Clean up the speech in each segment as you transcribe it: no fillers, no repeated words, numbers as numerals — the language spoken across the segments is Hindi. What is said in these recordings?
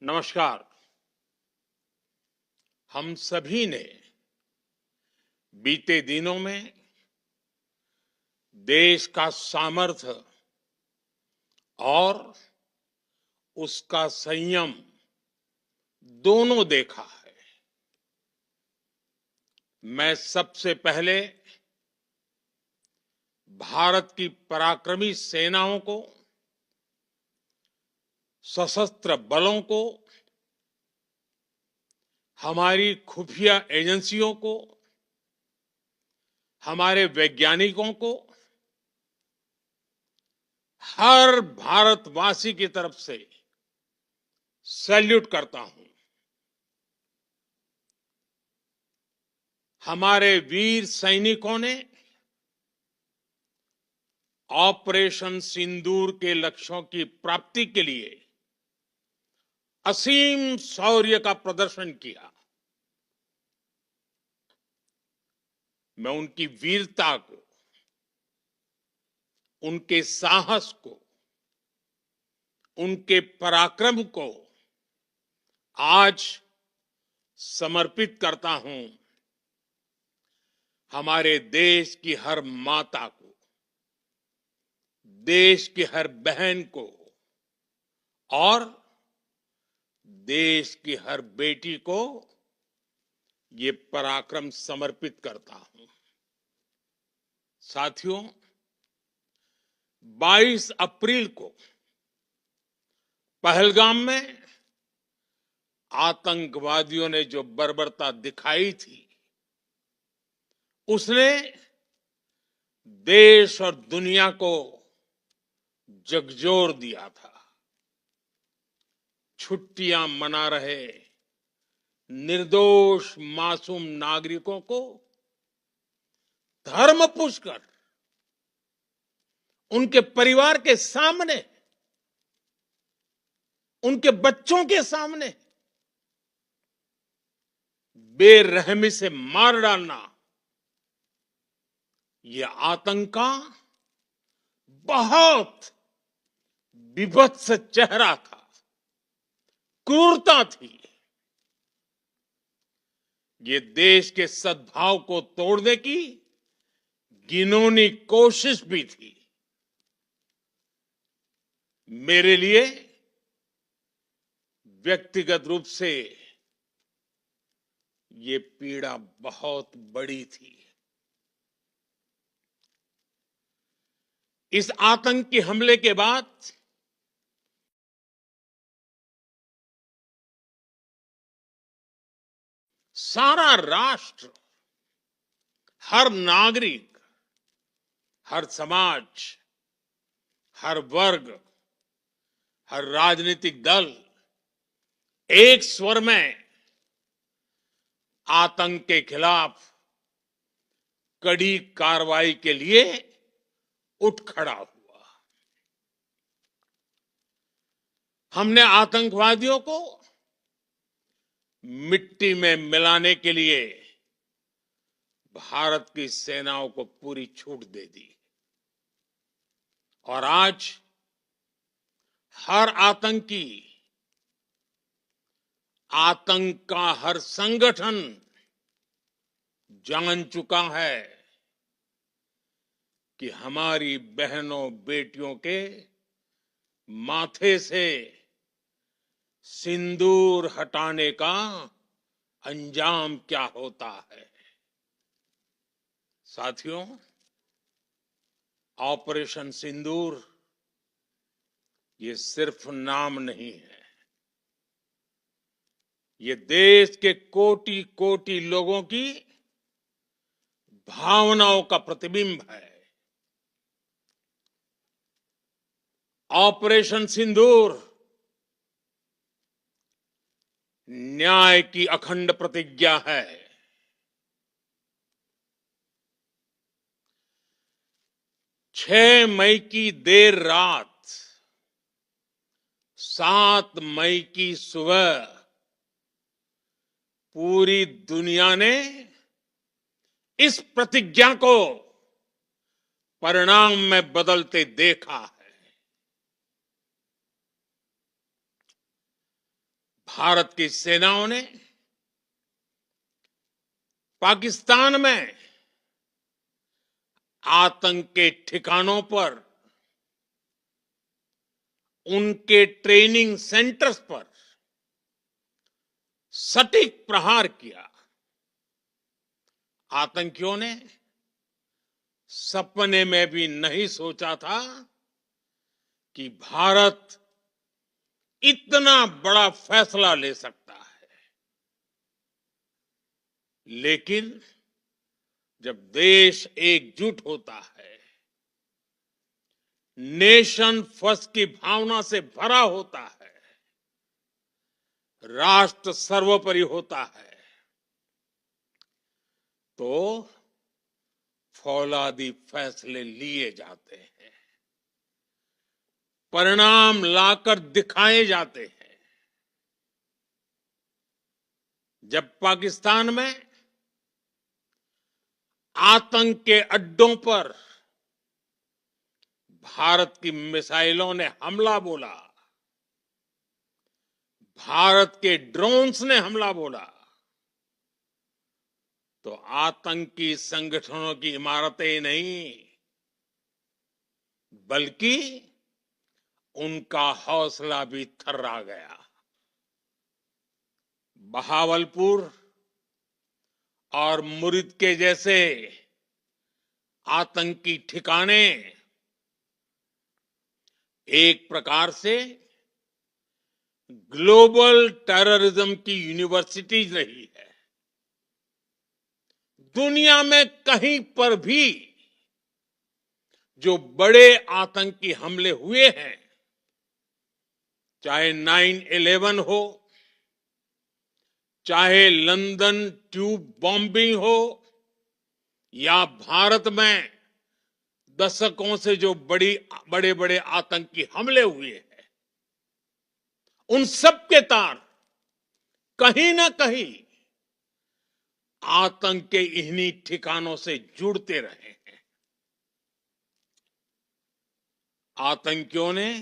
नमस्कार। हम सभी ने बीते दिनों में देश का सामर्थ्य और उसका संयम दोनों देखा है। मैं सबसे पहले भारत की पराक्रमी सेनाओं को, सशस्त्र बलों को, हमारी खुफिया एजेंसियों को, हमारे वैज्ञानिकों को, हर भारतवासी की तरफ से सैल्यूट करता हूं। हमारे वीर सैनिकों ने ऑपरेशन सिंदूर के लक्ष्यों की प्राप्ति के लिए असीम शौर्य का प्रदर्शन किया। मैं उनकी वीरता को, उनके साहस को, उनके पराक्रम को आज समर्पित करता हूं हमारे देश की हर माता को, देश की हर बहन को और देश की हर बेटी को ये पराक्रम समर्पित करता हूं। साथियों, 22 अप्रैल को पहलगाम में आतंकवादियों ने जो बर्बरता दिखाई थी, उसने देश और दुनिया को झकझोर दिया था। छुट्टियां मना रहे निर्दोष मासूम नागरिकों को धर्म पूछकर उनके परिवार के सामने, उनके बच्चों के सामने बेरहमी से मार डालना, यह आतंक का बहुत विभत्स चेहरा था, क्रूरता थी। ये देश के सद्भाव को तोड़ने की घिनौनी कोशिश भी थी। मेरे लिए व्यक्तिगत रूप से ये पीड़ा बहुत बड़ी थी। इस आतंकी हमले के बाद सारा राष्ट्र, हर नागरिक, हर समाज, हर वर्ग, हर राजनीतिक दल एक स्वर में आतंक के खिलाफ कड़ी कार्रवाई के लिए उठ खड़ा हुआ। हमने आतंकवादियों को मिट्टी में मिलाने के लिए भारत की सेनाओं को पूरी छूट दे दी और आज हर आतंकी, आतंक का हर संगठन जान चुका है कि हमारी बहनों बेटियों के माथे से सिंदूर हटाने का अंजाम क्या होता है। साथियों, ऑपरेशन सिंदूर ये सिर्फ नाम नहीं है, ये देश के कोटि कोटि लोगों की भावनाओं का प्रतिबिंब है। ऑपरेशन सिंदूर न्याय की अखंड प्रतिज्ञा है। 6 मई की देर रात, 7 मई की सुबह पूरी दुनिया ने इस प्रतिज्ञा को परिणाम में बदलते देखा है। भारत की सेनाओं ने पाकिस्तान में आतंक के ठिकानों पर, उनके ट्रेनिंग सेंटर्स पर सटीक प्रहार किया। आतंकियों ने सपने में भी नहीं सोचा था कि भारत इतना बड़ा फैसला ले सकता है। लेकिन जब देश एकजुट होता है, नेशन फर्स्ट की भावना से भरा होता है, राष्ट्र सर्वोपरि होता है, तो फौलादी फैसले लिए जाते हैं, परिणाम लाकर दिखाए जाते हैं। जब पाकिस्तान में आतंक के अड्डों पर भारत की मिसाइलों ने हमला बोला, भारत के ड्रोन्स ने हमला बोला, तो आतंकी संगठनों की इमारतें नहीं, बल्कि उनका हौसला भी थर्रा गया। बहावलपुर और मुरिद के जैसे आतंकी ठिकाने एक प्रकार से ग्लोबल टेररिज्म की यूनिवर्सिटीज रही है। दुनिया में कहीं पर भी जो बड़े आतंकी हमले हुए हैं, चाहे 9/11 हो, चाहे लंदन ट्यूब बॉम्बिंग हो, या भारत में दशकों से जो बड़े बड़े आतंकी हमले हुए हैं, उन सब के तार कहीं ना कहीं आतंक के इन्हीं ठिकानों से जुड़ते रहे हैं। आतंकियों ने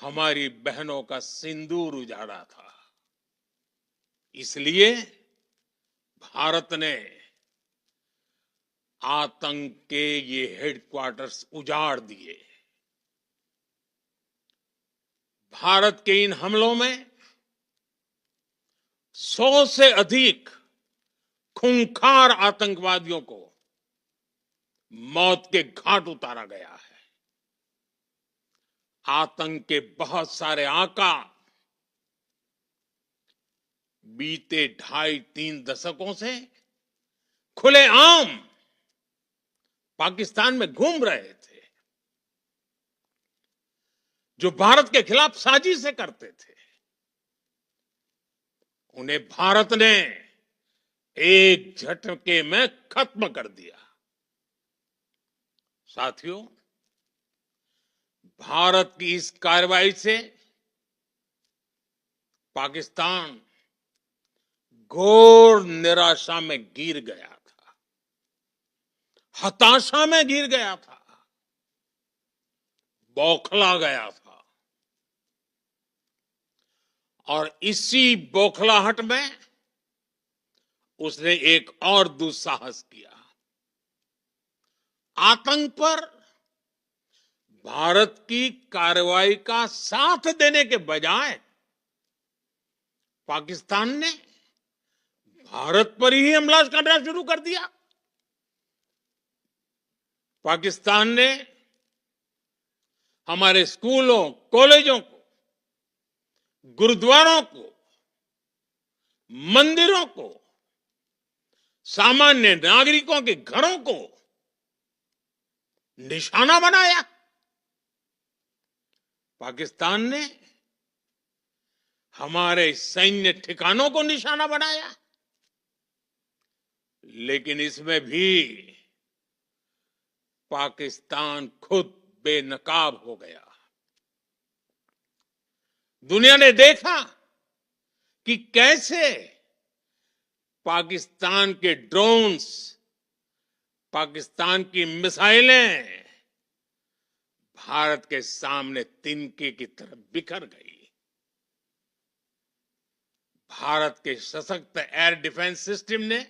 हमारी बहनों का सिंदूर उजाड़ा था, इसलिए भारत ने आतंक के ये हेडक्वार्टर्स उजाड़ दिए। भारत के इन हमलों में 100 से अधिक खूंखार आतंकवादियों को मौत के घाट उतारा गया है। आतंक के बहुत सारे आका बीते 2.5-3 दशकों से खुलेआम पाकिस्तान में घूम रहे थे, जो भारत के खिलाफ साजिशें करते थे। उन्हें भारत ने एक झटके में खत्म कर दिया। साथियों, भारत की इस कार्रवाई से पाकिस्तान घोर निराशा में गिर गया था, हताशा में गिर गया था, बौखला गया था। और इसी बौखलाहट में उसने एक और दुस्साहस किया। आतंक पर भारत की कार्रवाई का साथ देने के बजाय पाकिस्तान ने भारत पर ही हमला करना शुरू कर दिया। पाकिस्तान ने हमारे स्कूलों, कॉलेजों को, गुरुद्वारों को, मंदिरों को, सामान्य नागरिकों के घरों को निशाना बनाया। पाकिस्तान ने हमारे सैन्य ठिकानों को निशाना बनाया। लेकिन इसमें भी पाकिस्तान खुद बेनकाब हो गया। दुनिया ने देखा कि कैसे पाकिस्तान के ड्रोन्स, पाकिस्तान की मिसाइलें भारत के सामने तिनके की तरह बिखर गई। भारत के सशक्त एयर डिफेंस सिस्टम ने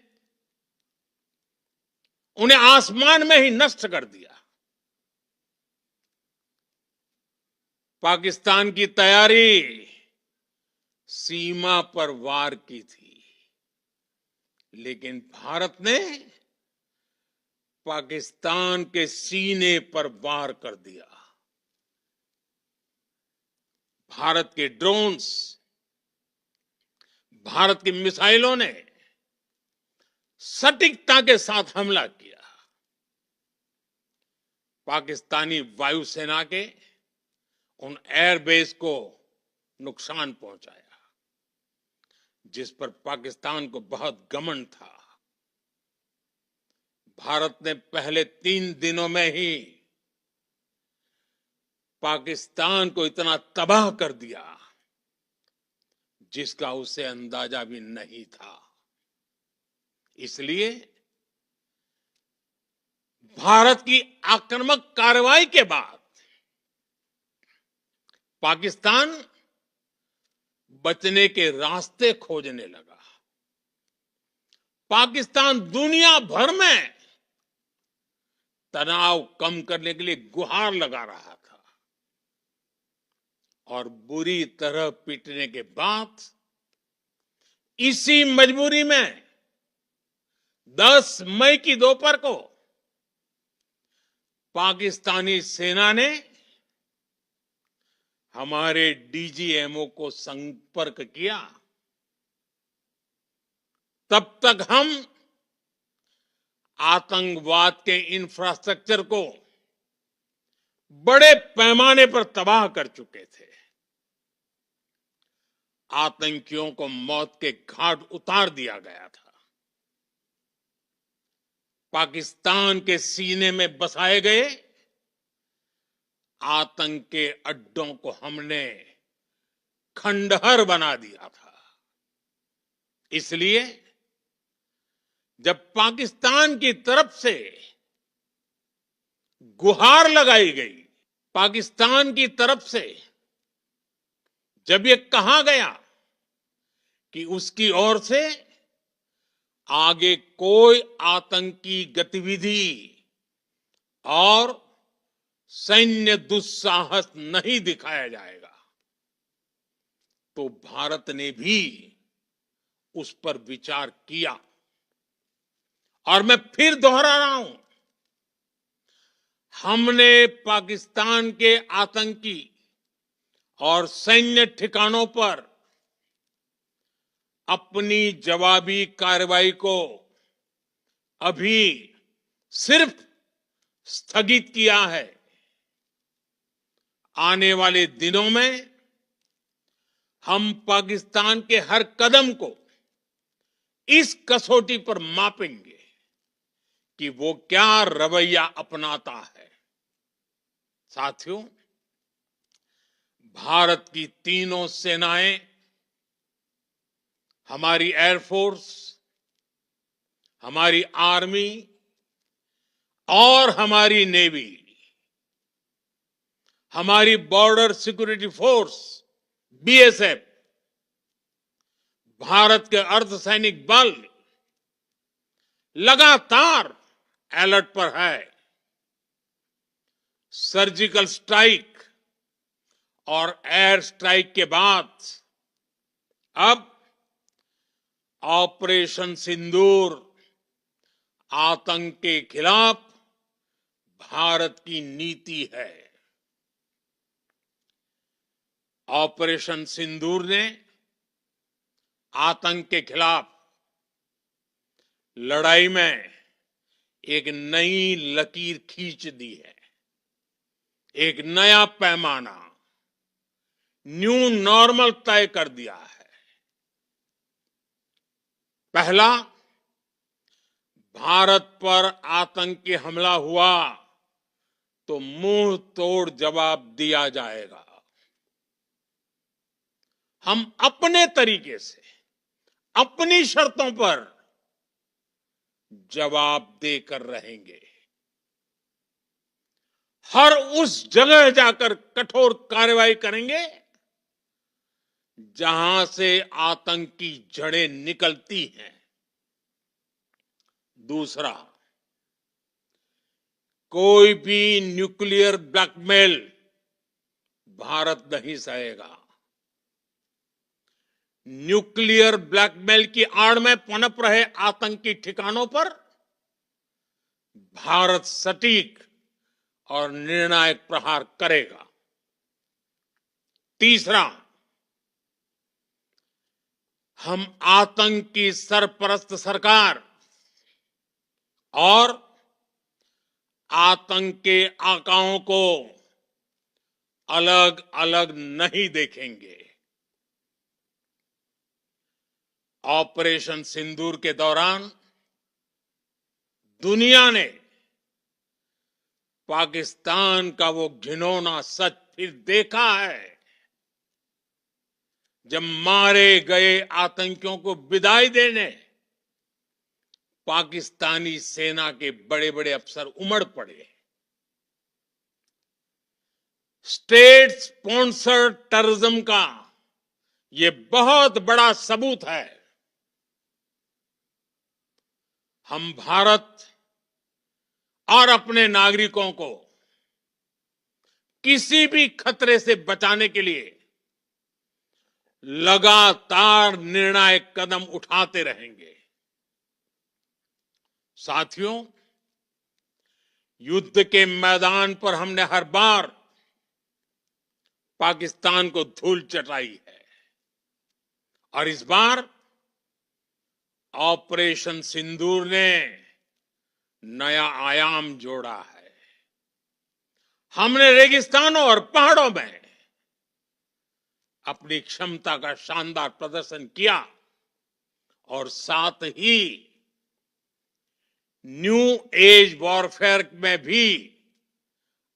उन्हें आसमान में ही नष्ट कर दिया। पाकिस्तान की तैयारी सीमा पर वार की थी, लेकिन भारत ने पाकिस्तान के सीने पर वार कर दिया। भारत के ड्रोन्स, भारत की मिसाइलों ने सटीकता के साथ हमला किया। पाकिस्तानी वायुसेना के उन एयरबेस को नुकसान पहुंचाया, जिस पर पाकिस्तान को बहुत घमंड था। भारत ने पहले 3 दिनों में ही पाकिस्तान को इतना तबाह कर दिया जिसका उसे अंदाजा भी नहीं था। इसलिए भारत की आक्रामक कार्रवाई के बाद पाकिस्तान बचने के रास्ते खोजने लगा। पाकिस्तान दुनिया भर में तनाव कम करने के लिए गुहार लगा रहा था, और बुरी तरह पीटने के बाद इसी मजबूरी में 10 मई की दोपहर को पाकिस्तानी सेना ने हमारे डीजीएमओ को संपर्क किया। तब तक हम आतंकवाद के इंफ्रास्ट्रक्चर को बड़े पैमाने पर तबाह कर चुके थे। आतंकियों को मौत के घाट उतार दिया गया था। पाकिस्तान के सीने में बसाए गए आतंक के अड्डों को हमने खंडहर बना दिया था। इसलिए जब पाकिस्तान की तरफ से गुहार लगाई गई, पाकिस्तान की तरफ से जब ये कहा गया कि उसकी ओर से आगे कोई आतंकी गतिविधि और सैन्य दुस्साहस नहीं दिखाया जाएगा, तो भारत ने भी उस पर विचार किया। और मैं फिर दोहरा रहा हूं, हमने पाकिस्तान के आतंकी और सैन्य ठिकानों पर अपनी जवाबी कार्रवाई को अभी सिर्फ स्थगित किया है। आने वाले दिनों में हम पाकिस्तान के हर कदम को इस कसौटी पर मापेंगे कि वो क्या रवैया अपनाता है। साथियों, भारत की तीनों सेनाएं, हमारी एयरफोर्स, हमारी आर्मी और हमारी नेवी, हमारी border security force BSF, Bharat के अर्धसैनिक बल लगातार अलर्ट पर है। सर्जिकल स्ट्राइक और एयर स्ट्राइक के बाद अब ऑपरेशन सिंदूर आतंक के खिलाफ भारत की नीति है। ऑपरेशन सिंदूर ने आतंक के खिलाफ लड़ाई में एक नई लकीर खींच दी है, एक नया पैमाना, न्यू नॉर्मल तय कर दिया है। पहला, भारत पर आतंकी हमला हुआ तो मुंह तोड़ जवाब दिया जाएगा। हम अपने तरीके से, अपनी शर्तों पर जवाब देकर रहेंगे। हर उस जगह जाकर कठोर कार्रवाई करेंगे जहां से आतंक की जड़ें निकलती हैं। दूसरा, कोई भी न्यूक्लियर ब्लैकमेल भारत नहीं सहेगा। न्यूक्लियर ब्लैकमेल की आड़ में पनप रहे आतंकी ठिकानों पर भारत सटीक और निर्णायक प्रहार करेगा। तीसरा, हम आतंक की सरपरस्त सरकार और आतंक के आकाओं को अलग अलग नहीं देखेंगे। ऑपरेशन सिंदूर के दौरान दुनिया ने पाकिस्तान का वो घिनौना सच फिर देखा है, जब मारे गए आतंकियों को विदाई देने पाकिस्तानी सेना के बड़े बड़े अफसर उमड़ पड़े। स्टेट स्पॉन्सर्ड टेररिज्म का ये बहुत बड़ा सबूत है। हम भारत और अपने नागरिकों को किसी भी खतरे से बचाने के लिए लगातार निर्णायक कदम उठाते रहेंगे। साथियों, युद्ध के मैदान पर हमने हर बार पाकिस्तान को धूल चटाई है और इस बार ऑपरेशन सिंदूर ने नया आयाम जोड़ा है। हमने रेगिस्तानों और पहाड़ों में अपनी क्षमता का शानदार प्रदर्शन किया और साथ ही न्यू एज वॉरफेयर में भी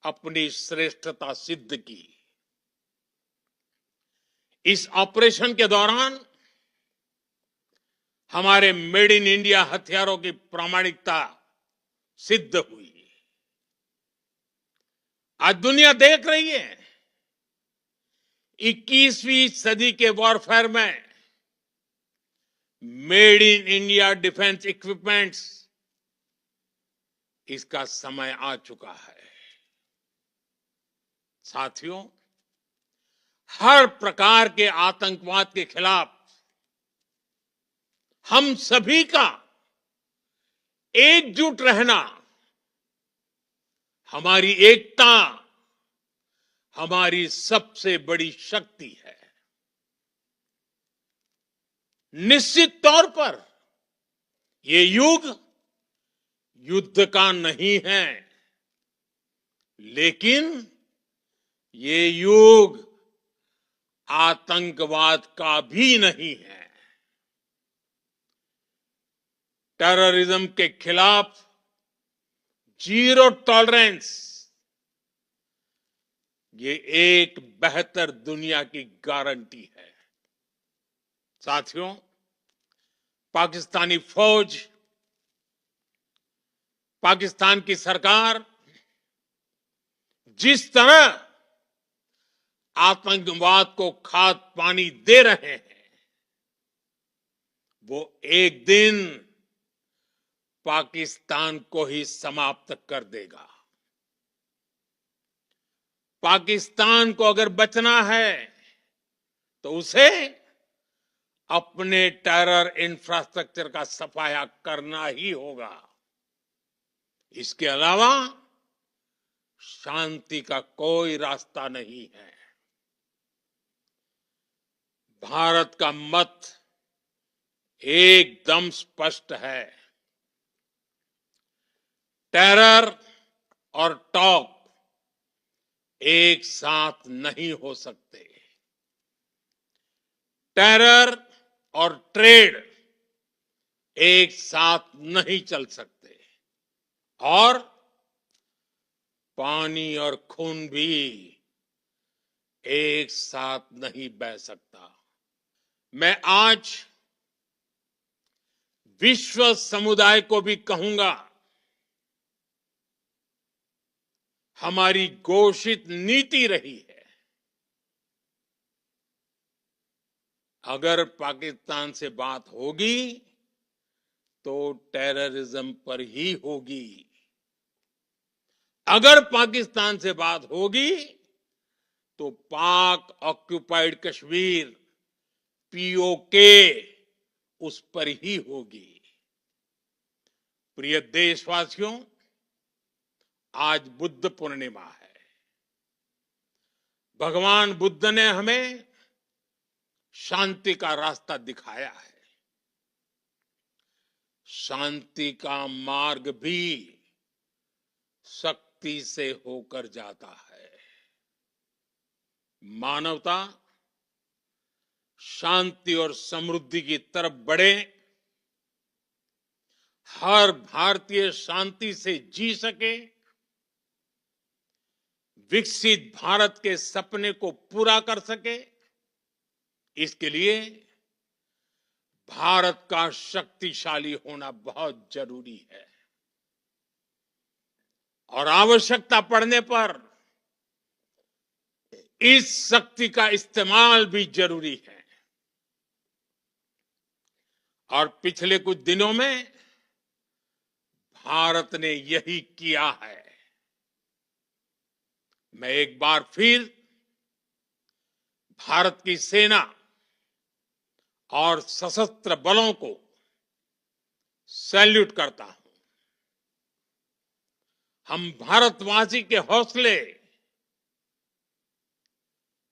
अपनी श्रेष्ठता सिद्ध की। इस ऑपरेशन के दौरान हमारे मेड इन इंडिया हथियारों की प्रामाणिकता सिद्ध हुई। आज दुनिया देख रही है 21वीं सदी के वॉरफेयर में made in India defence equipments, इसका समय आ चुका है। साथियों, हर प्रकार के आतंकवाद के खिलाफ हम सभी का एकजुट रहना, हमारी एकता हमारी सबसे बड़ी शक्ति है। निश्चित तौर पर ये युग युद्ध का नहीं है, लेकिन ये युग आतंकवाद का भी नहीं है। टेररिज्म के खिलाफ जीरो टॉलरेंस, ये एक बेहतर दुनिया की गारंटी है। साथियों, पाकिस्तानी फौज, पाकिस्तान की सरकार जिस तरह आतंकवाद को खाद पानी दे रहे हैं, वो एक दिन पाकिस्तान को ही समाप्त कर देगा। पाकिस्तान को अगर बचना है तो उसे अपने टेरर इंफ्रास्ट्रक्चर का सफाया करना ही होगा। इसके अलावा शांति का कोई रास्ता नहीं है। भारत का मत एकदम स्पष्ट है। टेरर और टॉक एक साथ नहीं हो सकते। टेरर और ट्रेड एक साथ नहीं चल सकते और पानी और खून भी एक साथ नहीं बह सकता। मैं आज विश्व समुदाय को भी कहूंगा, हमारी घोषित नीति रही है अगर पाकिस्तान से बात होगी तो टेररिज्म पर ही होगी। अगर पाकिस्तान से बात होगी तो पाक ऑक्युपाइड कश्मीर पीओके उस पर ही होगी। प्रिय देशवासियों, आज बुद्ध पूर्णिमा है। भगवान बुद्ध ने हमें शांति का रास्ता दिखाया है। शांति का मार्ग भी शक्ति से होकर जाता है। मानवता शांति और समृद्धि की तरफ बढ़े, हर भारतीय शांति से जी सके, विकसित भारत के सपने को पूरा कर सके, इसके लिए भारत का शक्तिशाली होना बहुत जरूरी है। और आवश्यकता पड़ने पर इस शक्ति का इस्तेमाल भी जरूरी है। और पिछले कुछ दिनों में भारत ने यही किया है। मैं एक बार फिर भारत की सेना और सशस्त्र बलों को सैल्यूट करता हूं। हम भारतवासी के हौसले,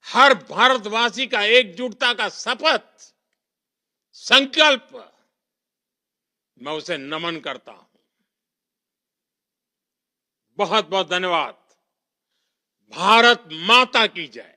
हर भारतवासी का एकजुटता का शपथ, संकल्प, मैं उसे नमन करता हूं। बहुत बहुत धन्यवाद। भारत माता की जय।